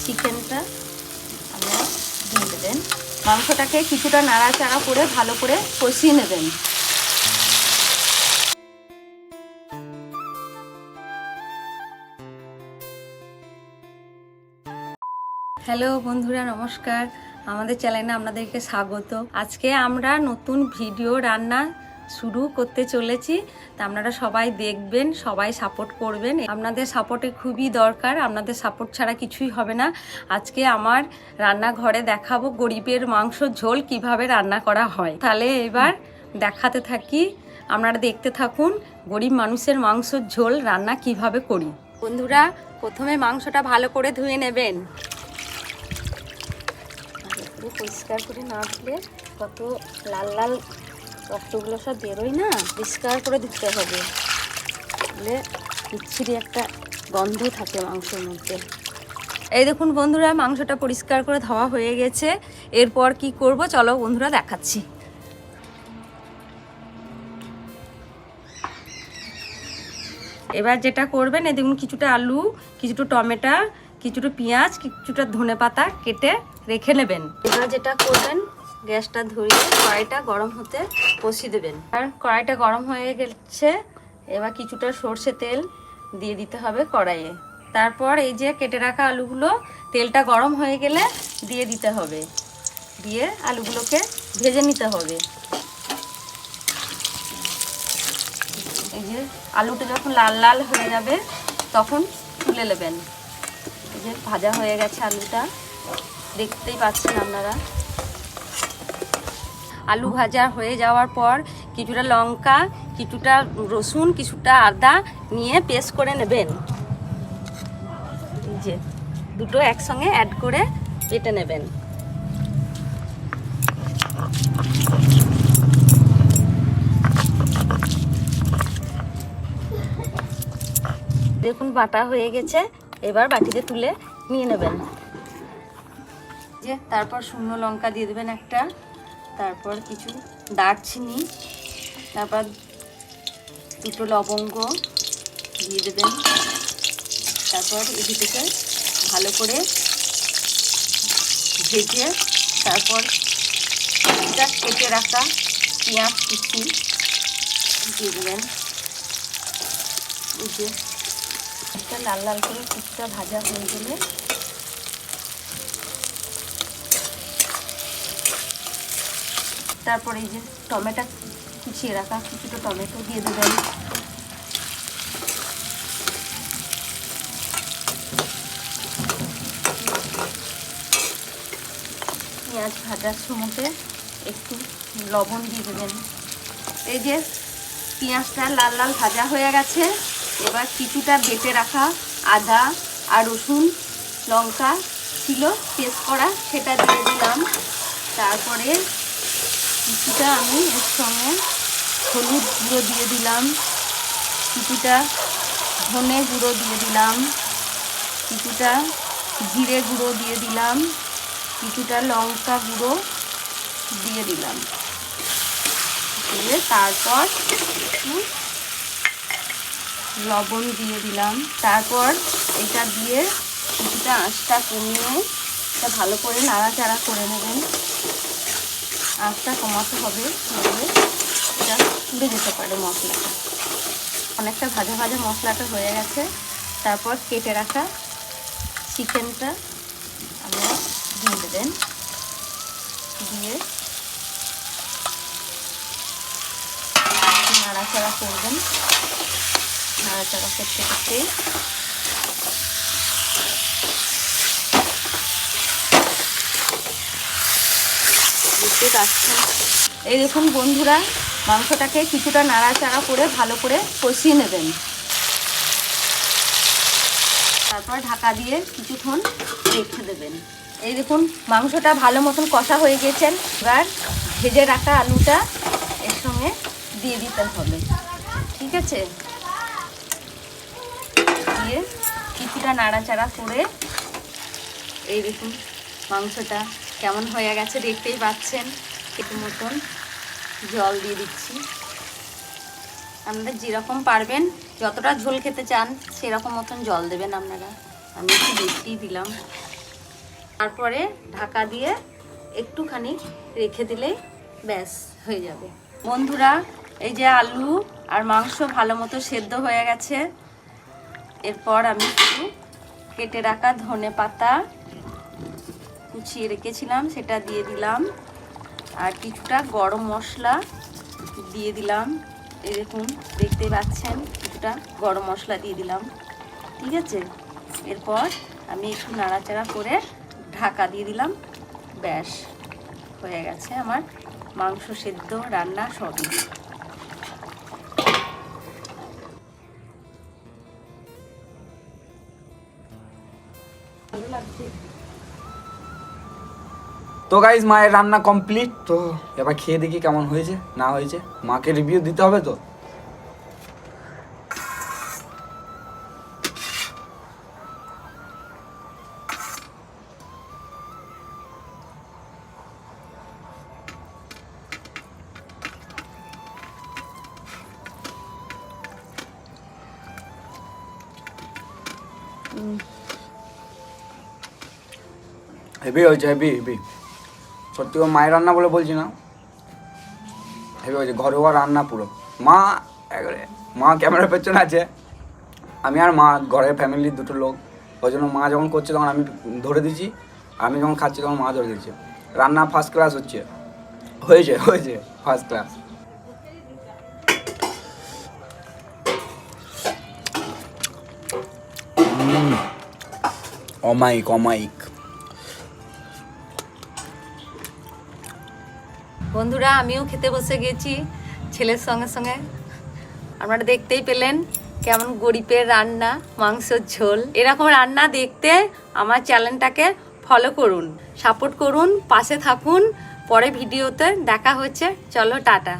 চিকেনটা আপনারা দিয়ে দেবেন। মাংসটাকে কিছুটা নাড়াচাড়া করে ভালো করে কষিয়ে নেবেন। হ্যালো বন্ধুরা, নমস্কার। আমাদের চ্যানেলে আপনাদেরকে স্বাগত। আজকে আমরা নতুন ভিডিও রান্না শুরু করতে চলেছি, তা আপনারা সবাই দেখবেন, সবাই সাপোর্ট করবেন। আপনাদের সাপোর্টে খুবই দরকার, আপনাদের সাপোর্ট ছাড়া কিছুই হবে না। আজকে আমার রান্নাঘরে দেখাবো গরিবের মাংস ঝোল কিভাবে রান্না করা হয়। তাহলে এবার দেখাতে থাকি, আপনারা দেখতে থাকুন গরিব মানুষের মাংসের ঝোল রান্না কিভাবে করি। বন্ধুরা, প্রথমে মাংসটা ভালো করে ধুয়ে নেবেন। পরিষ্কার করে না ধুলে কত লাল লাল রক্তগুলো সব বেরোয় না, পরিষ্কার করে ধুতে হবে, তাহলে বিচ্ছিরি একটা গন্ধ থাকে মাংসের মধ্যে। এই দেখুন বন্ধুরা, মাংসটা পরিষ্কার করে ধোয়া হয়ে গেছে। এরপর কি করব চলো বন্ধুরা দেখাচ্ছি। এবার যেটা করবেন, এই দেখুন কিছুটা আলু, কিছুটা টমেটো, কিছুটা পেঁয়াজ, কিছুটা ধনেপাতা কেটে রেখে নেবেন। এবার যেটা করবেন, গ্যাসটা ধরিয়ে কড়াইটা গরম হতে বসিয়ে দেবেন। আর কড়াইটা গরম হয়ে গেছে, এবার কিছুটা সর্ষে তেল দিয়ে দিতে হবে কড়াইয়ে। তারপর এই যে কেটে রাখা আলুগুলো তেলটা গরম হয়ে গেলে দিয়ে দিতে হবে, দিয়ে আলুগুলোকে ভেজে নিতে হবে। এই যে আলুটা যখন লাল লাল হয়ে যাবে তখন তুলে নেবেন। এই যে ভাজা হয়ে গেছে আলুটা, দেখতেই পাচ্ছেন আপনারা। আলু ভাজা হয়ে যাওয়ার পর কিছুটা লঙ্কা, কিছুটা রসুন, কিছুটা আদা নিয়ে পেস্ট করে নেবেন। এই যে দুটো একসঙ্গে অ্যাড করে বেটে নেবেন। দেখুন বাটা হয়ে গেছে, এবার বাটিতে তুলে নিয়ে নেবেন। যে তারপর শুকনো লঙ্কা দিয়ে দেবেন একটা, তারপর কিছু দারচিনি, তারপর দুটো লবঙ্গ দিয়ে দেবেন। তারপর এদিকে ভালো করে ভেজে তারপর কেটে রাখা পেঁয়াজ কুচি দিয়ে দেবেন। এই যে লাল লাল করে কিছুটা ভাজা হয়ে গেলে তারপর এই যে টমেটো কুচিয়ে রাখা কিছুটা টমেটো দিয়ে দেবেন। পেঁয়াজ ভাজার সময়তে একটু লবণ দিয়ে দেবেন। এই যে পেঁয়াজটা লাল লাল ভাজা হয়ে গেছে, এবার কিছুটা বেটে রাখা আদা আর রসুন লঙ্কা ছিল পেস্ট করা, সেটা দিয়ে দিলাম। তারপরে কিছুটা আমি এর সঙ্গে হলুদ গুঁড়ো দিয়ে দিলাম, কিছুটা ধনে গুঁড়ো দিয়ে দিলাম, কিছুটা জিরে গুঁড়ো দিয়ে দিলাম, কিছুটা লঙ্কা গুঁড়ো দিয়ে দিলাম। দিয়ে তারপর একটু লবণ দিয়ে দিলাম। তারপর এটা দিয়ে কিছুটা আঁচটা কমিয়ে এটা ভালো করে নাড়াচাড়া করে নেবেন। আঁচটা কমাতে হবে, তাহলে এটা পুড়ে যেতে পারে মশলাটা। অনেকটা ভাজা ভাজা মশলাটা হয়ে গেছে। তারপর কেটে রাখা চিকেনটা আপনারা দিয়ে দেবেন, দিয়ে নাড়াচাড়া করবেন। নাড়াচাড়া করতে করতে দেখতে পাচ্ছেন। এই দেখুন বন্ধুরা, মাংসটাকে কিছুটা নাড়াচাড়া করে ভালো করে কষিয়ে নেবেন। তারপর ঢাকা দিয়ে কিছুক্ষণ রেখে দেবেন। এই দেখুন মাংসটা ভালো মতন কষা হয়ে গেছেন। এবার ভেজে রাখা আলুটা এর সঙ্গে দিয়ে দিতে হবে, ঠিক আছে? দিয়ে কিছুটা নাড়াচাড়া করে এই দেখুন মাংসটা কেমন হয়ে গেছে দেখতেই পাচ্ছেন। একটু মতন জল দিয়ে দিচ্ছি। আপনারা যেরকম পারবেন, যতটা ঝোল খেতে চান সেরকম মতন জল দেবেন আপনারা। আমি একটু বেশিই দিলাম। তারপরে ঢাকা দিয়ে একটুখানি রেখে দিলেই ব্যাস হয়ে যাবে। বন্ধুরা, এই যে আলু আর মাংস ভালো মতো সেদ্ধ হয়ে গেছে। এরপর আমি একটু কেটে রাখা ধনে পাতা কুচিয়ে রেখেছিলাম সেটা দিয়ে দিলাম, আর কিছুটা গরম মশলা দিয়ে দিলাম। এই দেখুন, দেখতে পাচ্ছেন কিছুটা গরম মশলা দিয়ে দিলাম। ঠিক আছে, এরপর আমি একটু নাড়াচাড়া করে ঢাকা দিয়ে দিলাম। ব্যাস হয়ে গেছে আমার মাংস সেদ্ধ রান্না সবই। তো গাইজ মায়ের রান্না কমপ্লিট। তো এবার খেয়ে দেখি কেমন হয়েছে না হয়েছে, মাকে রিভিউ দিতে হবে তো। হেভি হয়েছে, হেভি হেভি সত্যি। মায়ের রান্না বলে বলছি না, হেভি হয়েছে। ঘরোয়া রান্না পুরো। মা ক্যামেরার পেছনে আছে, আমি আর মা ঘরের ফ্যামিলির দুটো লোক। ওই জন্য মা যখন করছে তখন আমি ধরে দিচ্ছি, আমি যখন খাচ্ছি তখন মা ধরে দিচ্ছে। রান্না ফার্স্ট ক্লাস হচ্ছে, হয়েছে হয়েছে ফার্স্ট ক্লাস। অমাইক অমাইক। বন্ধুরা, আমিও খেতে বসে গেছি ছেলের সঙ্গে সঙ্গে। আপনারা দেখতেই পেলেন কেমন গরিবের রান্না, মাংসের ঝোল। এরকম রান্না দেখতে আমার চ্যানেলটাকে ফলো করুন, সাপোর্ট করুন, পাশে থাকুন। পরে ভিডিওতে দেখা হচ্ছে। চলো টাটা।